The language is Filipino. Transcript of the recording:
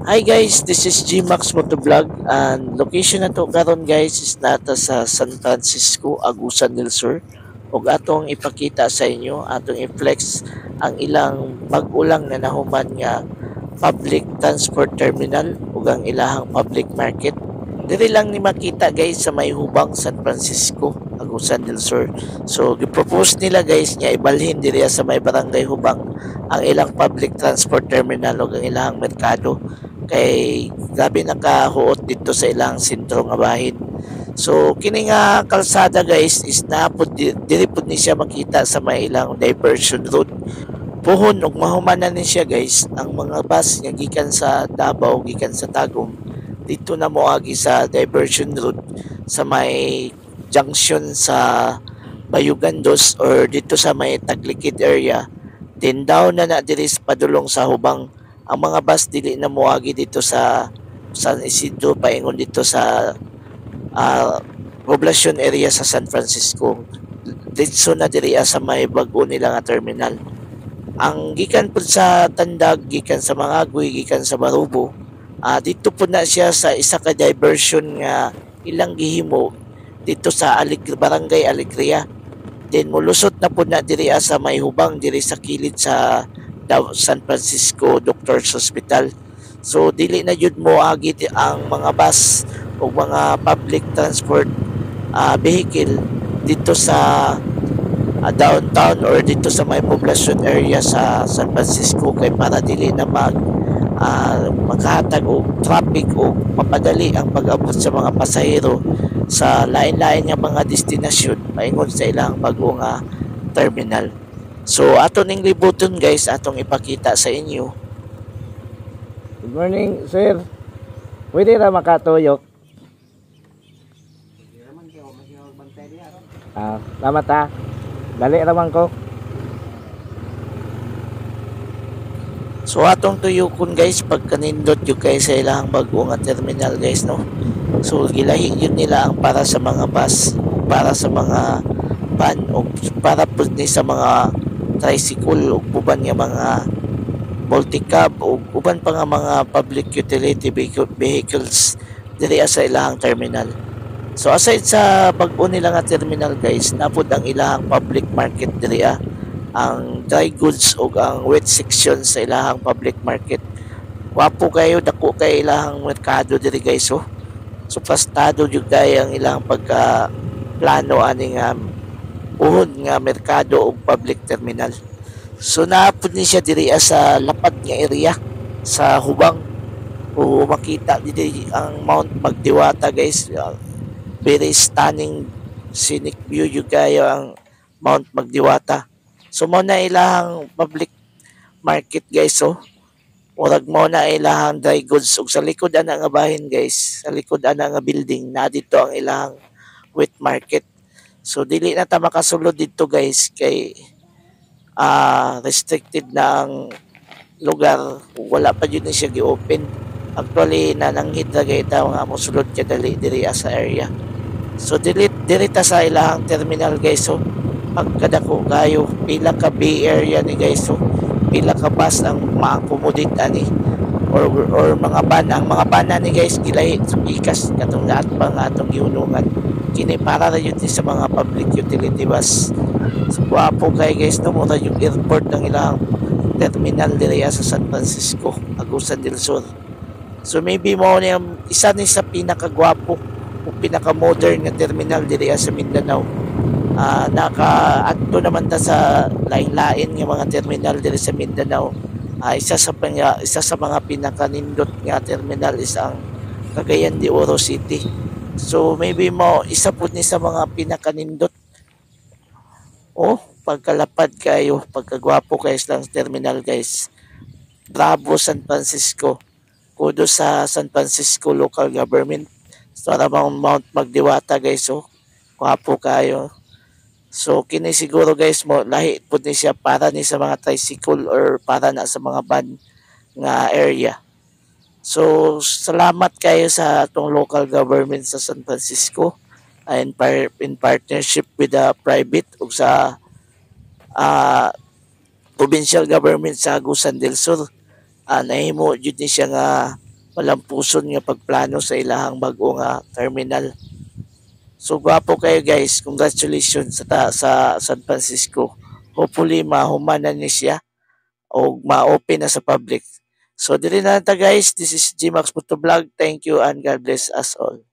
Hi guys, this is Gmax Motovlog and location na to karon guys is nata sa San Francisco, Agusan del Sur. Ug atong ipakita sa inyo, atong i-flex ang ilang pag-ulang na nahuman nga public transport terminal ug ang ilahang public market. Diri lang ni makita guys sa may hubang San Francisco, Agusan del Sur. So gipropose nila guys nga ibalhin diri sa may barangay hubang ang ilang public transport terminal ug ang ilahang merkado kay grabe nakahuot dito sa ilang sentro nga bahin. So kini nga kalsada guys is napud diri pud ni siya makita sa may ilang diversion road. Puhon ug mahumanan ni siya guys ang mga bus nga gikan sa Davao gikan sa Tagum dito na moagi sa diversion route sa may junction sa Bayugandos or dito sa may Taglikid area. Then down na diri sa padulong sa Hubang ang mga bus dili na moagi dito sa San Isidro paingon dito sa poblasyon area sa San Francisco. Dito na diri sa may bago nila nga terminal. Ang gikan po sa Tandag, gikan sa Mangagoy, gikan sa Barubo, dito po na siya sa isa ka diversion nga ilang gihimo dito sa Barangay Alegria. Then mulusot na po na diri sa may hubang diri sa kilid sa San Francisco Doctors Hospital. So dili na jud mo agi ang mga bus o mga public transport vehicle dito sa downtown or dito sa may poblasyon area sa San Francisco kay para dili na maghahatag og traffic o mapadali ang pag-abot sa mga pasahero sa lain-lain nga mga destinasyon paingon sa ilang bago nga terminal. So ato ning libuton guys atong ipakita sa inyo. Good morning, sir. Pwede na makatuyok. Salamat ha. Dali naman ko. So atong tuyokon guys pagkanindot yung guys sa ilang bago nga terminal guys no. So gilahi yun nila ang para sa mga bus, para sa mga van o para po ni sa mga tricycle o uban nga mga multicab o uban pa nga mga public utility vehicles diri sa ilahang terminal. So aside sa bago nila nga terminal guys, napod ang ilahang public market diri ang dry goods o ang wet section sa ilahang public market. Wapo kayo dako kay ilahang merkado diri guys oh. So pastado jud kay ang ilahang pagka plano ani nga uhod nga merkado o public terminal. So naapod ni siya diri sa lapad nga area sa hubang o makita diri ang Mount Magdiwata guys. Very stunning scenic view yung kayo ang Mount Magdiwata. So mo na ilahang public market guys oh. Murag mo na ilahang dry goods ug sa likod ana nga bahin guys, sa likod ana nga building na dito ang ilahang wet market. So dili na ta makasulod dito guys kay restricted na ang lugar, wala pa yun siya gi-open. Actually nananghid na kay tao nga mosulod ka dali diri sa area. So diri ta sa ilahang terminal guys so pagkadako kayo pila ka bay area ni guys so pila ka bus ang ma-accommodate ani or mga van ang mga van ni guys gilahi sa pikas katong lahat pa nga atong giunungan kini para ra yun sa mga public utility bus. So wapo kay guys no mo yung airport ng ilahang terminal diri sa San Francisco, Agusan del Sur. So maybe mo na isa ni sa pinakagwapo o pinaka-modern na terminal diri sa Mindanao. Naka-adto naman ta sa lain-lain nga mga terminal diri sa Mindanao. Isa sa mga pinaka-nindot nga terminal is ang Cagayan de Oro City. So maybe mo isa pud ni sa mga pinaka-nindot. Oh, pagkalapad kayo, pagkagwapo kayo sa terminal guys. Bravo San Francisco. Kudos sa San Francisco local government. Para Mount Magdiwata guys oh. Kwapo kayo. So kini siguro guys mo lahi pud ni siya para ni sa mga tricycle or para na sa mga van nga area. So salamat kayo sa atong local government sa San Francisco in partnership with the private ug sa provincial government sa Agusan del Sur. Nahimo jud ni siya nga malampuson nga pagplano sa ilahang bag-o nga terminal. So gwapo kayo guys, congratulations sa San Francisco. Hopefully mahumanan ni siya o ma-open na sa public. So dili na ta guys, this is Gmax Motovlog. Thank you and God bless us all.